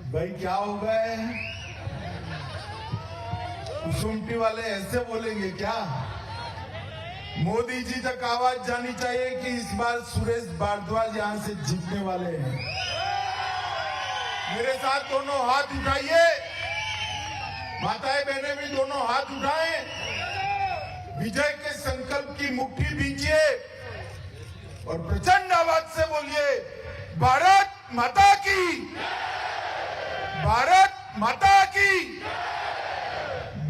भाई क्या हो गए? कुसुमटी वाले ऐसे बोलेंगे क्या? मोदी जी तक आवाज जानी चाहिए कि इस बार सुरेश भारद्वाज यहां से जीतने वाले हैं। मेरे साथ दोनों हाथ उठाइए, माताएं बहनें भी दोनों हाथ उठाएं, विजय के संकल्प की मुट्ठी भींचिए और प्रचंड आवाज से बोलिए, भारत माता की, भारत माता की,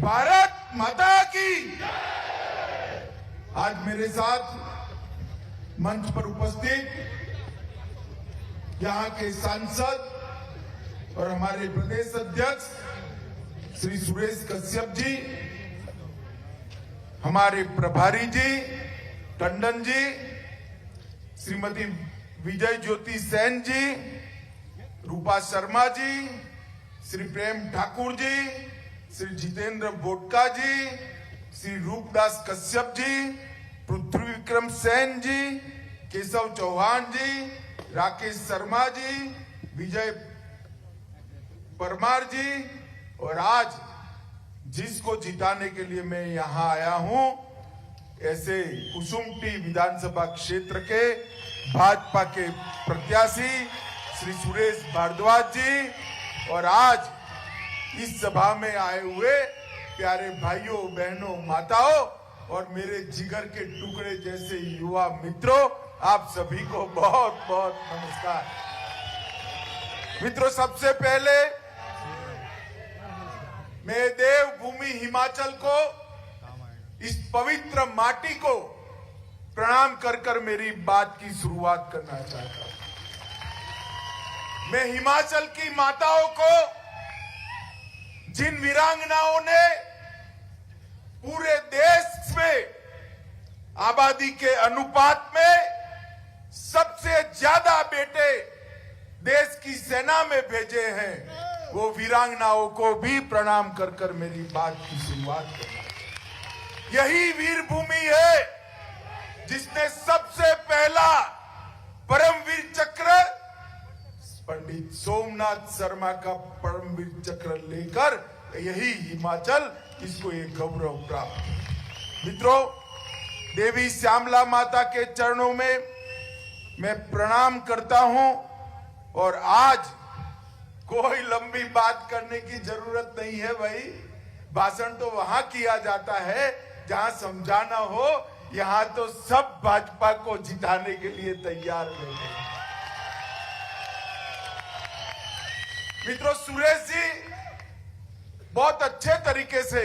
भारत माता की। आज मेरे साथ मंच पर उपस्थित यहां के सांसद और हमारे प्रदेश अध्यक्ष श्री सुरेश कश्यप जी, हमारे प्रभारी जी टंडन जी, श्रीमती विजय ज्योति सेन जी, रूपा शर्मा जी, श्री प्रेम ठाकुर जी, श्री जितेंद्र बोटका जी, श्री रूपदास कश्यप जी, पृथ्वी विक्रम सेन जी, केशव चौहान जी, राकेश शर्मा जी, विजय परमार जी, और आज जिसको जिताने के लिए मैं यहां आया हूं, ऐसे कुसुमटी विधानसभा क्षेत्र के भाजपा के प्रत्याशी श्री सुरेश भारद्वाज जी, और आज इस सभा में आए हुए प्यारे भाइयों बहनों माताओं और मेरे जिगर के टुकड़े जैसे युवा मित्रों, आप सभी को बहुत बहुत नमस्कार। मित्रों, सबसे पहले मैं देवभूमि हिमाचल को, इस पवित्र माटी को प्रणाम कर कर मेरी बात की शुरुआत करना चाहता हूं। मैं हिमाचल की माताओं को, जिन वीरांगनाओं ने पूरे देश में आबादी के अनुपात में सबसे ज्यादा बेटे देश की सेना में भेजे हैं, वो वीरांगनाओं को भी प्रणाम कर कर मेरी बात की शुरुआत करना। यही वीर भूमि है जिसने सबसे पहला परमवीर चक्र पंडित सोमनाथ शर्मा का परमवीर चक्र लेकर, यही हिमाचल, इसको ये गौरव प्राप्त। मित्रों, देवी श्यामला माता के चरणों में मैं प्रणाम करता हूं, और आज कोई लंबी बात करने की जरूरत नहीं है भाई। भाषण तो वहां किया जाता है जहां समझाना हो, यहां तो सब भाजपा को जिताने के लिए तैयार हैं। मित्रों, सुरेश जी बहुत अच्छे तरीके से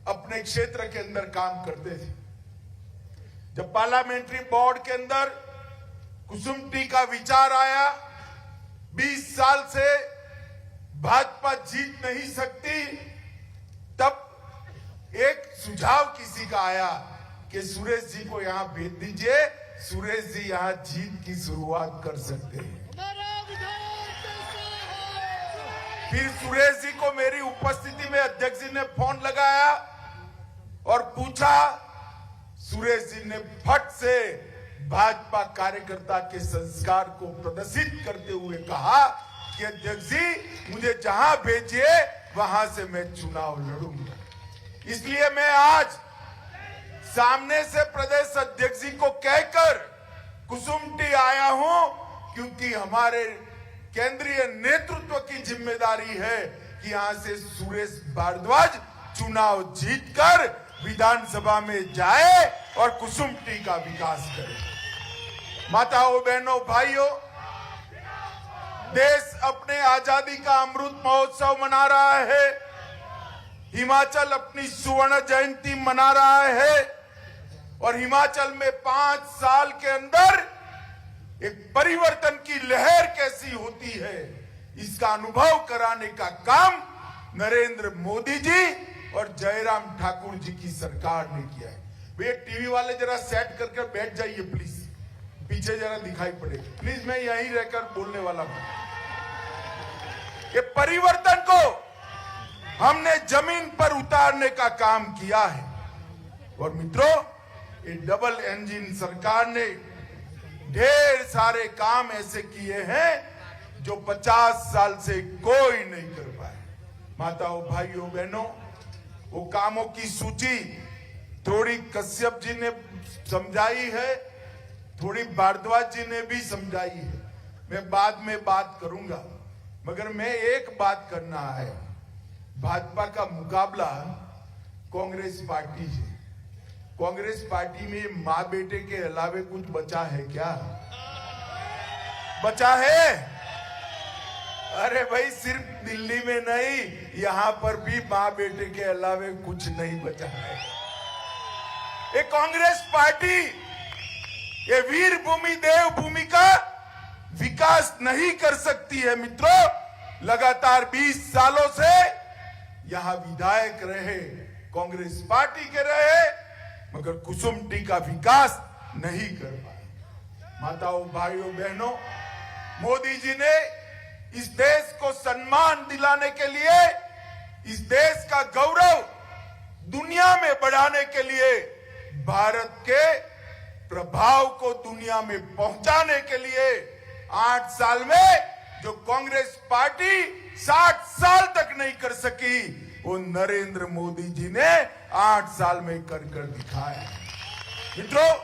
अपने क्षेत्र के अंदर काम करते थे। जब पार्लियामेंट्री बोर्ड के अंदर कुसुमटी का विचार आया, 20 साल से भाजपा जीत नहीं सकती, तब एक सुझाव किसी का आया कि सुरेश जी को यहां भेज दीजिए, सुरेश जी यहां जीत की शुरुआत कर सकते हैं। फिर सुरेश जी को मेरी उपस्थिति में अध्यक्ष जी ने फोन लगाया और पूछा, सुरेश जी ने फट से भाजपा कार्यकर्ता के संस्कार को प्रदर्शित करते हुए कहा कि अध्यक्ष जी, मुझे जहां भेजिए वहां से मैं चुनाव लड़ूंगा। इसलिए मैं आज सामने से प्रदेश अध्यक्ष जी को कहकर कुसुमटी आया हूं, क्योंकि हमारे केंद्रीय नेतृत्व की जिम्मेदारी है कि यहां से सुरेश भारद्वाज चुनाव जीतकर विधानसभा में जाए और कुसुमटी का विकास करे। माताओं बहनों भाइयों, देश अपने आजादी का अमृत महोत्सव मना रहा है, हिमाचल अपनी स्वर्ण जयंती मना रहा है, और हिमाचल में 5 साल के अंदर एक परिवर्तन की लहर कैसी होती है, इसका अनुभव कराने का काम नरेंद्र मोदी जी और जयराम ठाकुर जी की सरकार ने किया है। वे टीवी वाले जरा सेट करके बैठ जाइए प्लीज, पीछे जरा दिखाई पड़े प्लीज, मैं यहीं रहकर बोलने वाला हूं। ये परिवर्तन को हमने जमीन पर उतारने का काम किया है, और मित्रों, ये डबल इंजन सरकार ने ढेर सारे काम ऐसे किए हैं जो 50 साल से कोई नहीं कर पाए। माताओं, भाइयों, बहनों, वो कामों की सूची थोड़ी कश्यप जी ने समझाई है, थोड़ी भारद्वाज जी ने भी समझाई है, मैं बाद में बात करूंगा। मगर मैं एक बात करना है, भाजपा का मुकाबला कांग्रेस पार्टी से। कांग्रेस पार्टी में मां बेटे के अलावे कुछ बचा है क्या? बचा है? अरे भाई, सिर्फ दिल्ली में नहीं, यहां पर भी मां बेटे के अलावे कुछ नहीं बचा है। ये कांग्रेस पार्टी, ये वीर भूमि देव भूमि का विकास नहीं कर सकती है। मित्रों, लगातार 20 सालों से यहां विधायक रहे, कांग्रेस पार्टी के रहे, मगर कुसुमटी का विकास नहीं कर पाए। माताओं, भाइयों, बहनों, मोदी जी ने इस देश को सम्मान दिलाने के लिए, इस देश का गौरव दुनिया में बढ़ाने के लिए, भारत के प्रभाव को दुनिया में पहुंचाने के लिए 8 साल में जो कांग्रेस पार्टी 60 साल तक नहीं कर सकी, वो नरेंद्र मोदी जी ने 8 साल में कर दिखाया। मित्रों,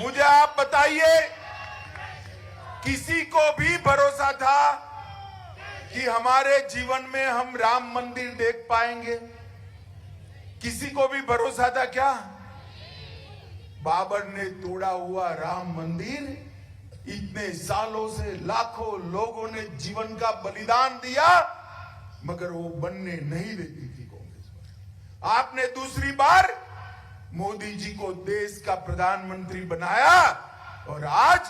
मुझे आप बताइए, किसी को भी भरोसा था कि हमारे जीवन में हम राम मंदिर देख पाएंगे? किसी को भी भरोसा था क्या? बाबर ने तोड़ा हुआ राम मंदिर, इतने सालों से लाखों लोगों ने जीवन का बलिदान दिया, मगर वो बनने नहीं देती थी कांग्रेस पार्टी। आपने दूसरी बार मोदी जी को देश का प्रधानमंत्री बनाया और आज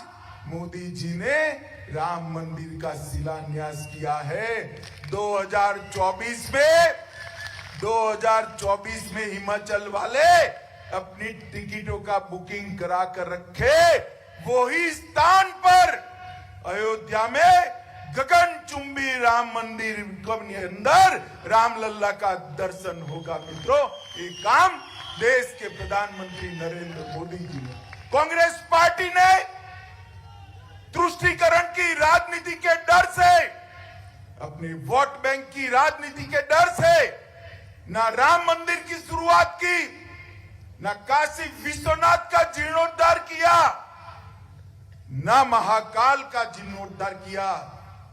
मोदी जी ने राम मंदिर का शिलान्यास किया है। 2024 में हिमाचल वाले अपनी टिकटों का बुकिंग करा कर रखे, वही स्थान पर अयोध्या में गगनचुंबी राम मंदिर के अंदर रामलल्ला का दर्शन होगा। मित्रों, ये काम देश के प्रधानमंत्री नरेंद्र मोदी जी ने, कांग्रेस पार्टी ने तुष्टीकरण की राजनीति के डर से, अपने वोट बैंक की राजनीति के डर से ना राम मंदिर की शुरुआत की, ना काशी विश्वनाथ का जीर्णोद्धार किया, ना महाकाल का जीर्णोद्धार किया,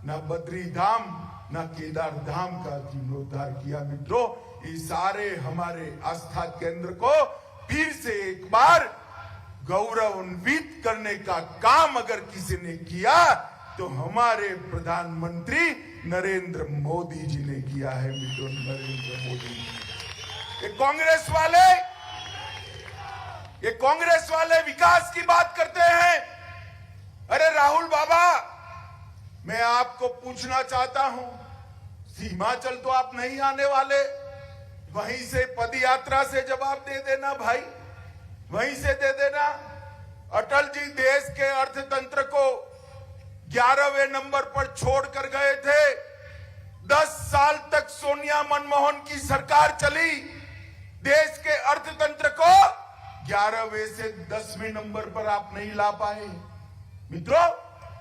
ना बद्री धाम, ना केदार धाम का जीर्णोद्धार किया। मित्रों, ये सारे हमारे आस्था केंद्र को फिर से एक बार गौरवान्वित करने का काम अगर किसी ने किया तो हमारे प्रधानमंत्री नरेंद्र मोदी जी ने किया है। मित्रों, नरेंद्र मोदी जी। ये कांग्रेस वाले विकास की बात करते हैं। अरे राहुल बाबा, मैं आपको पूछना चाहता हूं, हिमाचल तो आप नहीं आने वाले, वहीं से पद यात्रा से जवाब दे देना भाई, वहीं से दे देना। अटल जी देश के अर्थतंत्र को 11वें नंबर पर छोड़कर गए थे। 10 साल तक सोनिया मनमोहन की सरकार चली, देश के अर्थतंत्र को 11वें से 10वें नंबर पर आप नहीं ला पाए। मित्रों,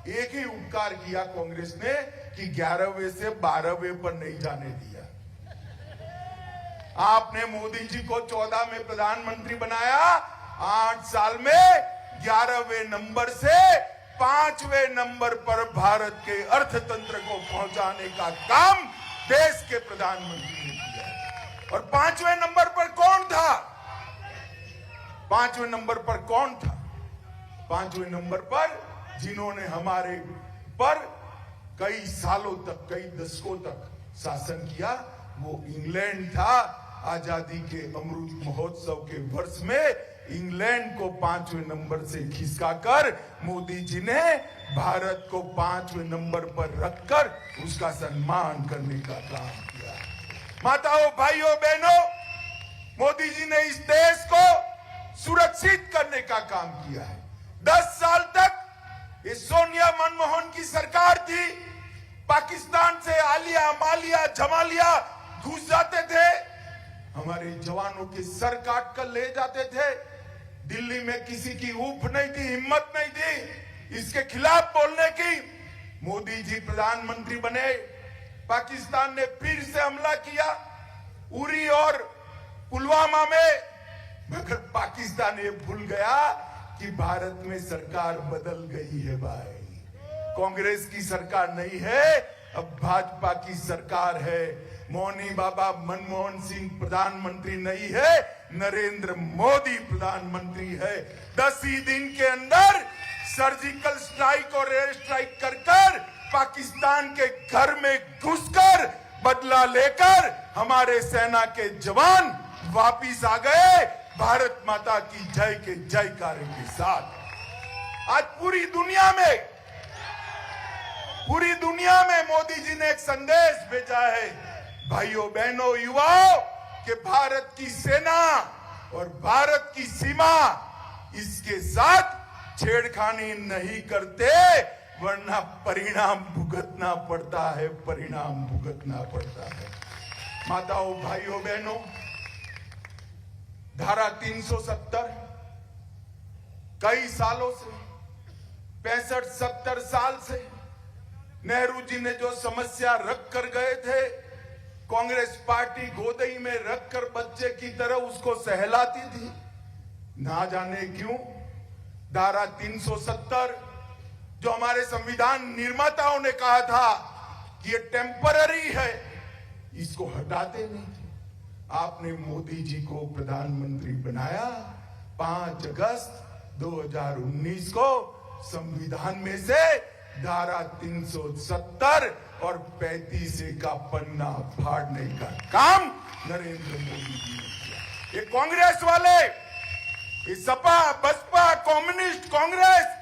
एक ही उपकार किया कांग्रेस ने कि 11वें से 12वें पर नहीं जाने दिया। आपने मोदी जी को 14 में प्रधानमंत्री बनाया, 8 साल में 11वें नंबर से 5वें नंबर पर भारत के अर्थतंत्र को पहुंचाने का काम देश के प्रधानमंत्री ने किया। और 5वें नंबर पर कौन था? 5वें नंबर पर कौन था? 5वें नंबर पर जिन्होंने हमारे पर कई सालों तक, कई दशकों तक शासन किया, वो इंग्लैंड था। आजादी के अमृत महोत्सव के वर्ष में इंग्लैंड को 5वें नंबर से खिसकाकर मोदी जी ने भारत को 5वें नंबर पर रखकर उसका सम्मान करने का काम किया। माताओं, भाइयों, बहनों, मोदी जी ने इस देश को सुरक्षित करने का काम किया है। 10 साल तक ये सोनिया मनमोहन की सरकार थी, पाकिस्तान से आलिया, मालिया, जमालिया घुस जाते थे, हमारे जवानों के सर काट कर ले जाते थे। दिल्ली में किसी की ऊप नहीं थी, हिम्मत नहीं थी इसके खिलाफ बोलने की। मोदी जी प्रधानमंत्री बने, पाकिस्तान ने फिर से हमला किया उरी और पुलवामा में, मगर पाकिस्तान ये भूल गया कि भारत में सरकार बदल गई है भाई। कांग्रेस की सरकार नहीं है, अब भाजपा की सरकार है। मौनी बाबा मनमोहन सिंह प्रधानमंत्री नहीं है, नरेंद्र मोदी प्रधानमंत्री है। 10 ही दिन के अंदर सर्जिकल स्ट्राइक और एयर स्ट्राइक कर पाकिस्तान के घर में घुसकर बदला लेकर हमारे सेना के जवान वापिस आ गए, भारत माता की जय के जयकारे के साथ। आज पूरी दुनिया में मोदी जी ने एक संदेश भेजा है, भाइयों बहनों युवाओं, कि भारत की सेना और भारत की सीमा इसके साथ छेड़खानी नहीं करते, वरना परिणाम भुगतना पड़ता है, परिणाम भुगतना पड़ता है। माताओं भाइयों बहनों, धारा 370 कई सालों से 65-70 साल से नेहरू जी ने जो समस्या रख कर गए थे, कांग्रेस पार्टी गोदई में रखकर बच्चे की तरह उसको सहलाती थी। ना जाने क्यों धारा 370 जो हमारे संविधान निर्माताओं ने कहा था कि ये टेम्पररी है, इसको हटाते नहीं थे। आपने मोदी जी को प्रधानमंत्री बनाया, 5 अगस्त 2019 को संविधान में से धारा 370 और 35 का पन्ना फाड़ने का काम नरेंद्र मोदी जी ने किया। ये कांग्रेस वाले, ये सपा बसपा कम्युनिस्ट कांग्रेस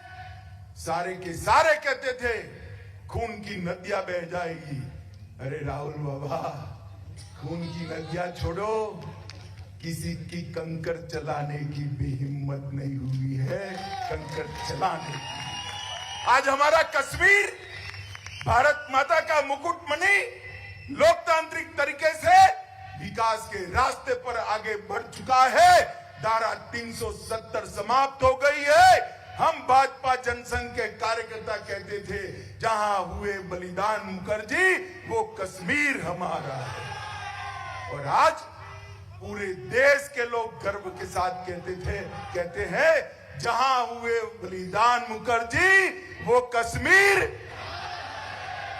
सारे के सारे कहते थे खून की नदियां बह जाएगी। अरे राहुल बाबा, खून की नदियां छोड़ो, किसी की कंकर चलाने की भी हिम्मत नहीं हुई है, कंकर चलाने की। आज हमारा कश्मीर भारत माता का मुकुटमणि लोकतांत्रिक तरीके से विकास के रास्ते पर आगे बढ़ चुका है। धारा 370 समाप्त हो गई है। हम भाजपा जनसंघ के कार्यकर्ता कहते थे, जहां हुए बलिदान मुखर्जी, वो कश्मीर हमारा है। और आज पूरे देश के लोग गर्व के साथ कहते हैं, जहां हुए बलिदान मुखर्जी, वो कश्मीर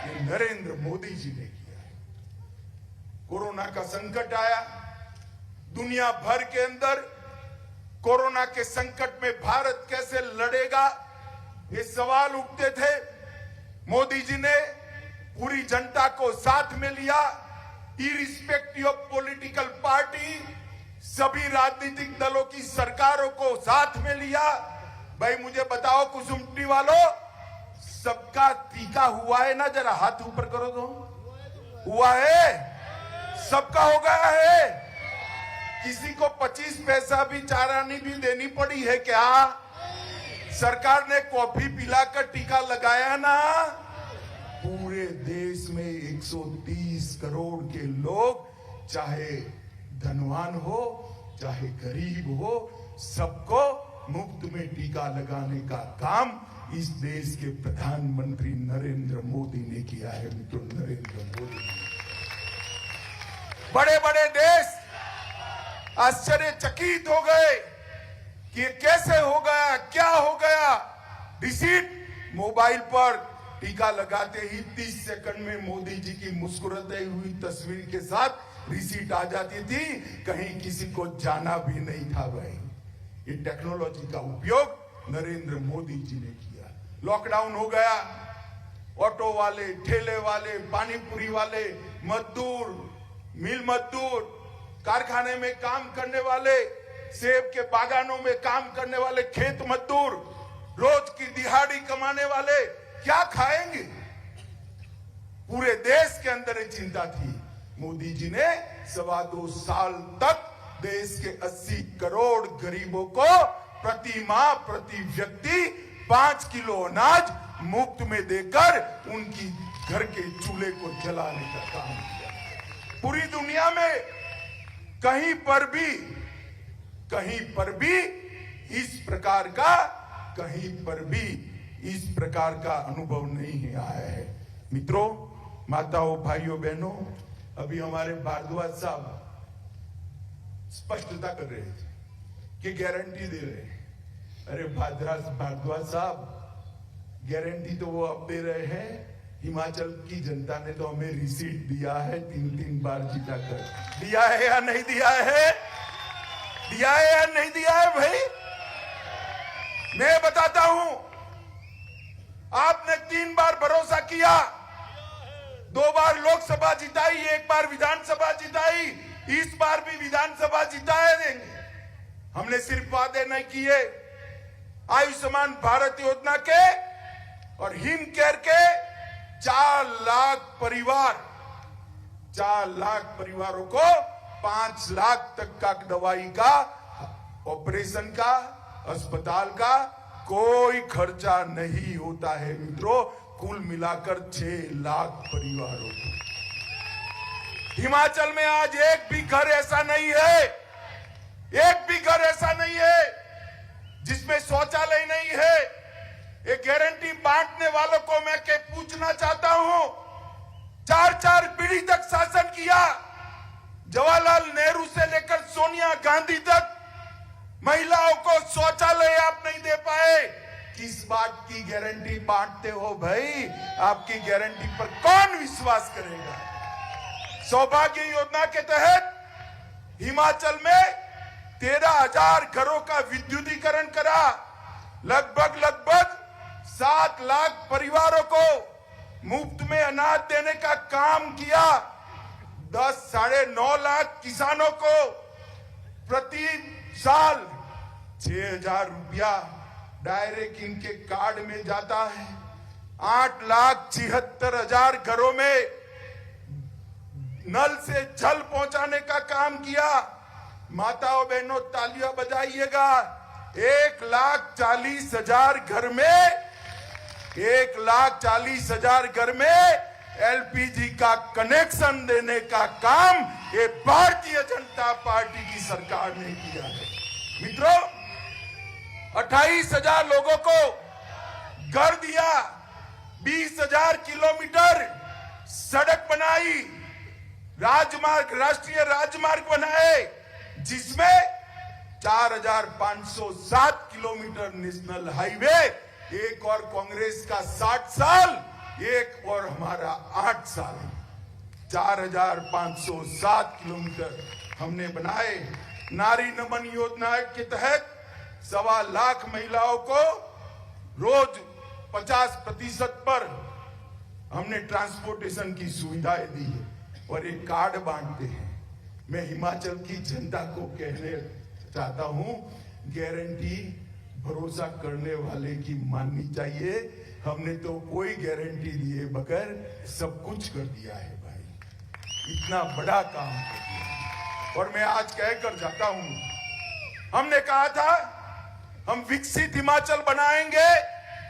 ये नरेंद्र मोदी जी ने किया है। कोरोना का संकट आया, दुनिया भर के अंदर कोरोना के संकट में भारत कैसे लड़ेगा, ये सवाल उठते थे। मोदी जी ने पूरी जनता को साथ में लिया, इरिस्पेक्टिव ऑफ पॉलिटिकल पार्टी, सभी राजनीतिक दलों की सरकारों को साथ में लिया। भाई मुझे बताओ कुसुम्पटी वालों, सबका टीका हुआ है ना? जरा हाथ ऊपर करो तो। हुआ है? सबका हो गया है? किसी को 25 पैसा भी चारानी भी देनी पड़ी है क्या? सरकार ने कॉफी पिलाकर टीका लगाया ना? पूरे देश में 130 करोड़ के लोग, चाहे धनवान हो चाहे गरीब हो, सबको मुफ्त में टीका लगाने का काम इस देश के प्रधानमंत्री नरेंद्र मोदी ने किया है। मित्रों, नरेंद्र मोदी, बड़े बड़े देश आश्चर्यचकित हो गए कि ये कैसे हो गया, क्या हो गया। रिसीट मोबाइल पर टीका लगाते ही 30 सेकंड में मोदी जी की मुस्कुराती हुई तस्वीर के साथ रिसीट आ जाती थी, कहीं किसी को जाना भी नहीं था। भाई ये टेक्नोलॉजी का उपयोग नरेंद्र मोदी जी ने किया। लॉकडाउन हो गया, ऑटो वाले, ठेले वाले, पानीपुरी वाले, मजदूर, मिल मजदूर, कारखाने में काम करने वाले, सेब के बागानों में काम करने वाले खेत मजदूर, रोज की दिहाड़ी कमाने वाले क्या खाएंगे? पूरे देश के अंदर ये चिंता थी। मोदी जी ने 2.25 साल तक देश के 80 करोड़ गरीबों को प्रति माह प्रति व्यक्ति 5 किलो अनाज मुफ्त में देकर उनकी घर के चूल्हे को जलाने का काम किया। पूरी दुनिया में कहीं पर भी इस प्रकार का कहीं पर भी इस प्रकार का अनुभव नहीं आया है। मित्रों, माताओं, भाइयों, बहनों, अभी हमारे भारद्वाज साहब स्पष्टता कर रहे थे कि गारंटी दे रहे हैं। अरे भारद्वाज साहब, गारंटी तो वो अब दे रहे हैं, हिमाचल की जनता ने तो हमें रिसीट दिया है 3-3 बार जीता कर। दिया है या नहीं दिया है? दिया है या नहीं दिया है भाई? मैं बताता हूं, आपने 3 बार भरोसा किया, 2 बार लोकसभा जिताई, 1 बार विधानसभा जिताई, इस बार भी विधानसभा जिताए देंगे। हमने सिर्फ वादे नहीं किए, आयुष्मान भारत योजना के और हिम केयर के 4 लाख परिवारों को 5 लाख तक का दवाई का, ऑपरेशन का, अस्पताल का कोई खर्चा नहीं होता है। मित्रों, कुल मिलाकर 6 लाख परिवारों को। हिमाचल में आज एक भी घर ऐसा नहीं है, एक भी घर ऐसा नहीं है जिसमें शौचालय नहीं है। ये गारंटी बांटने वालों को मैं पूछना चाहता हूं, 4 पीढ़ी तक शासन किया, जवाहरलाल नेहरू से लेकर सोनिया गांधी तक, महिलाओं को शौचालय आप नहीं दे पाए। किस बात की गारंटी बांटते हो भाई? आपकी गारंटी पर कौन विश्वास करेगा? सौभाग्य योजना के तहत हिमाचल में 13,000 घरों का विद्युतीकरण करा, लगभग 7 लाख परिवारों को मुफ्त में अनाज देने का काम किया, 10 9.5 लाख किसानों को प्रति साल 6,000 रुपया डायरेक्ट इनके कार्ड में जाता है, 8,76,000 घरों में नल से जल पहुंचाने का काम किया। माताओं, बहनों, तालियां बजाइएगा। 1,40,000 घर में 1,40,000 घर में एलपीजी का कनेक्शन देने का काम ये भारतीय जनता पार्टी की सरकार ने किया है। मित्रों, 28,000 लोगों को घर दिया, 20,000 किलोमीटर सड़क बनाई, राजमार्ग, राष्ट्रीय राजमार्ग बनाए, जिसमें 4,507 किलोमीटर नेशनल हाईवे, एक और कांग्रेस का 60 साल, एक और हमारा 8 साल, 4,507 किलोमीटर हमने बनाए। नारी नमन योजना के तहत 1.25 लाख महिलाओं को रोज 50% पर हमने ट्रांसपोर्टेशन की सुविधाएं दी है और एक कार्ड बांटते हैं। मैं हिमाचल की जनता को कहने चाहता हूं, गारंटी भरोसा करने वाले की माननी चाहिए। हमने तो कोई गारंटी दिए बगैर सब कुछ कर दिया है भाई, इतना बड़ा काम कर दिया। और मैं आज कहकर जाता हूं, हमने कहा था हम विकसित हिमाचल बनाएंगे,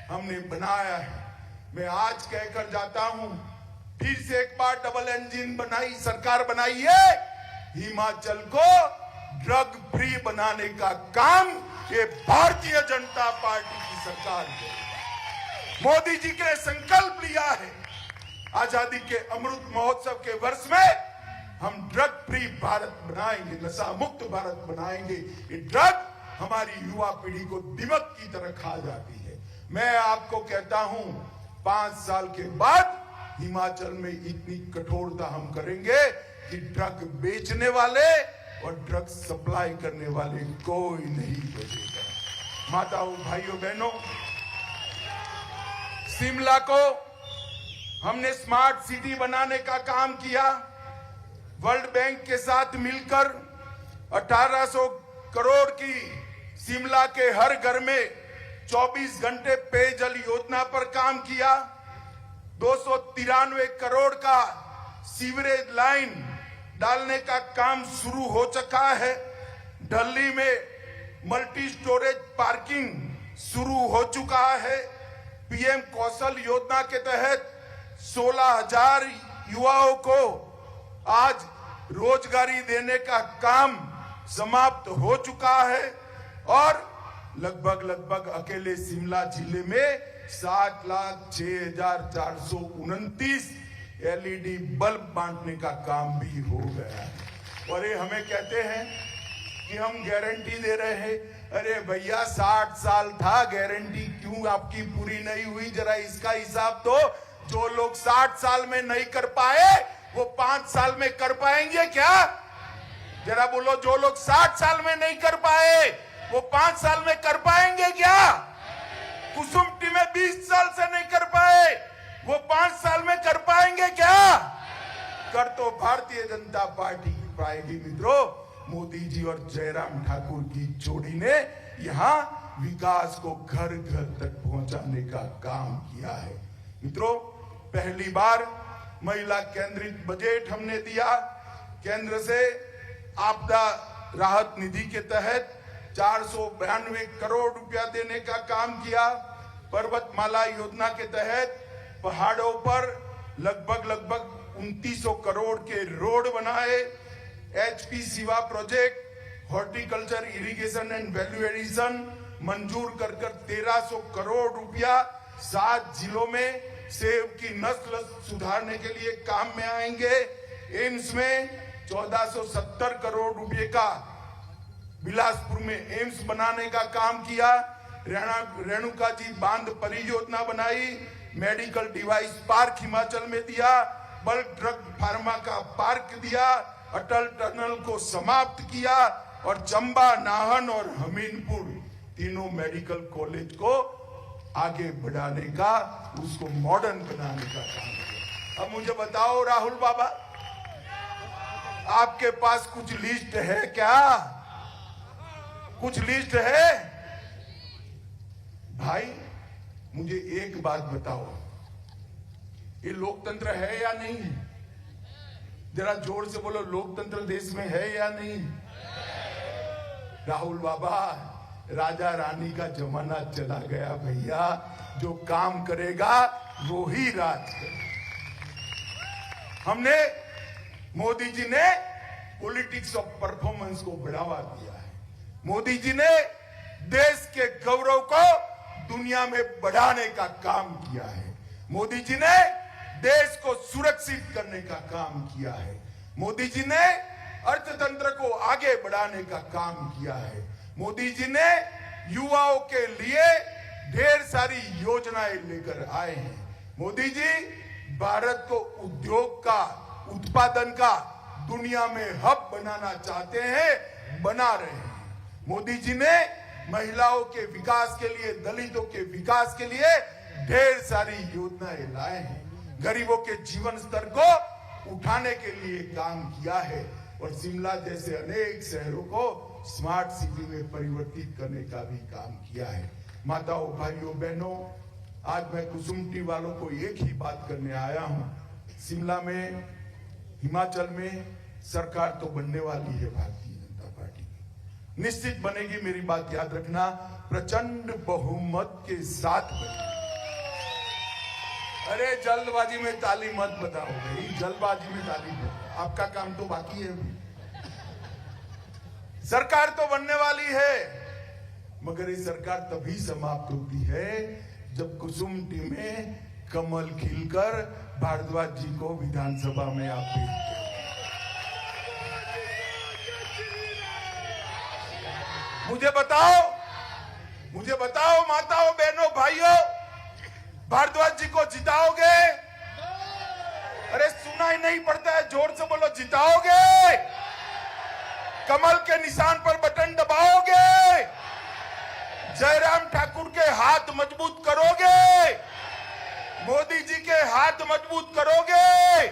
हमने बनाया है। मैं आज कहकर जाता हूं, फिर से एक बार डबल इंजन बनाई सरकार बनाई है, हिमाचल को ड्रग फ्री बनाने का काम ये भारतीय जनता पार्टी की सरकार है। मोदी जी के संकल्प लिया है, आजादी के अमृत महोत्सव के वर्ष में हम ड्रग फ्री भारत बनाएंगे, नशा मुक्त भारत बनाएंगे। ये ड्रग हमारी युवा पीढ़ी को दिमक की तरह खा जाती है। मैं आपको कहता हूं, 5 साल के बाद हिमाचल में इतनी कठोरता हम करेंगे कि ड्रग बेचने वाले और ड्रग सप्लाई करने वाले कोई नहीं बचेगा। माताओं, भाइयों, बहनों, शिमला को हमने स्मार्ट सिटी बनाने का काम किया। वर्ल्ड बैंक के साथ मिलकर 1800 करोड़ की शिमला के हर घर में 24 घंटे पेयजल योजना पर काम किया। 293 करोड़ का सीवरेज लाइन डालने का काम शुरू हो चुका है। दिल्ली में मल्टी स्टोरेज पार्किंग शुरू हो चुका है। पीएम कौशल योजना के तहत 16,000 युवाओं को आज रोजगारी देने का काम समाप्त हो चुका है और लगभग अकेले शिमला जिले में 7,06,429 LED बल्ब बांटने का काम भी हो गया है। और ये हमें कहते हैं कि हम गारंटी दे रहे हैं। अरे भैया 60 साल था, गारंटी क्यों आपकी पूरी नहीं हुई? जरा इसका हिसाब दो। जो लोग 60 साल में नहीं कर पाए वो 5 साल में कर पाएंगे क्या? जरा बोलो, जो लोग 60 साल में नहीं कर पाए वो 5 साल में कर पाएंगे क्या? कुसुम में 20 साल से नहीं कर पाए वो 5 साल में कर पाएंगे क्या? कर तो भारतीय जनता पार्टी पाएगी मित्रों। मोदी जी और जयराम ठाकुर की जोड़ी ने यहां विकास को घर घर तक पहुंचाने का काम किया है। मित्रों, पहली बार महिला केंद्रित बजट हमने दिया। केंद्र से आपदा राहत निधि के तहत 492 करोड़ रुपया देने का काम किया। पर्वतमाला योजना के तहत पहाड़ों पर लगभग 2900 करोड़ के रोड बनाए। HP Shiva project, horticulture, irrigation and value addition मंजूर कर 1300 करोड़ रुपया 7 जिलों में सेब की नस्ल सुधारने के लिए काम में आएंगे। एम्स में 1470 करोड़ रुपए का बिलासपुर में एम्स बनाने का काम किया। रेणुका जी बांध परियोजना बनाई। मेडिकल डिवाइस पार्क हिमाचल में दिया। बल्क ड्रग फार्मा का पार्क दिया। अटल टनल को समाप्त किया और चंबा, नाहन और हमीरपुर तीनों मेडिकल कॉलेज को आगे बढ़ाने का, उसको मॉडर्न बनाने का काम किया। अब मुझे बताओ राहुल बाबा, आपके पास कुछ लिस्ट है क्या? कुछ लिस्ट है? भाई मुझे एक बात बताओ, ये लोकतंत्र है या नहीं? जरा जोर से बोलो, लोकतंत्र देश में है या नहीं? राहुल बाबा, राजा रानी का जमाना चला गया भैया। जो काम करेगा वो ही राज करेगा। हमने, मोदी जी ने पॉलिटिक्स ऑफ परफॉर्मेंस को बढ़ावा दिया है। मोदी जी ने देश के गौरव को दुनिया में बढ़ाने का काम किया है। मोदी जी ने देश को सुरक्षित करने का काम किया है। मोदी जी ने अर्थतंत्र को आगे बढ़ाने का काम किया है। मोदी जी ने युवाओं के लिए ढेर सारी योजनाएं लेकर आए हैं। मोदी जी भारत को उद्योग का, उत्पादन का दुनिया में हब बनाना चाहते हैं, बना रहे हैं। मोदी जी ने महिलाओं के विकास के लिए, दलितों के विकास के लिए ढेर सारी योजनाएं लाए हैं। गरीबों के जीवन स्तर को उठाने के लिए काम किया है और शिमला जैसे अनेक शहरों को स्मार्ट सिटी में परिवर्तित करने का भी काम किया है। माताओं, भाइयों, बहनों, आज मैं कुसुम्टी वालों को एक ही बात करने आया हूं। शिमला में, हिमाचल में सरकार तो बनने वाली है भारतीय जनता पार्टी की, निश्चित बनेगी। मेरी बात याद रखना, प्रचंड बहुमत के साथ बनेगी। अरे जल्दबाजी में ताली मत बताओ भाई, जल्दबाजी में ताली मत, आपका काम तो बाकी है। सरकार तो बनने वाली है, मगर ये सरकार तभी समाप्त होती है जब कुसुम्टी में कमल खिलकर भारद्वाज जी को विधानसभा में आप भेजते हैं। मुझे बताओ माताओं, बहनों, भाइयों, भारद्वाज जी को जिताओगे? अरे सुना ही नहीं पड़ता है, जोर से बोलो, जिताओगे? कमल के निशान पर बटन दबाओगे? जयराम ठाकुर के हाथ मजबूत करोगे? मोदी जी के हाथ मजबूत करोगे?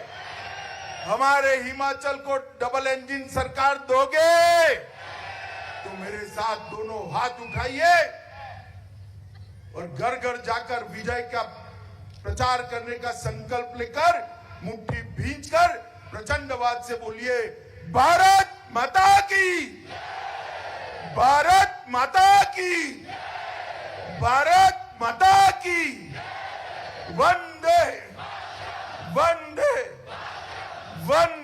हमारे हिमाचल को डबल इंजन सरकार दोगे? तो मेरे साथ दोनों हाथ उठाइए और घर घर जाकर विजय का प्रचार करने का संकल्प लेकर मुट्ठी भींचकर प्रचंडवाद से बोलिए, भारत माता की, भारत माता की, भारत माता की, वंदे वंदे वंदे।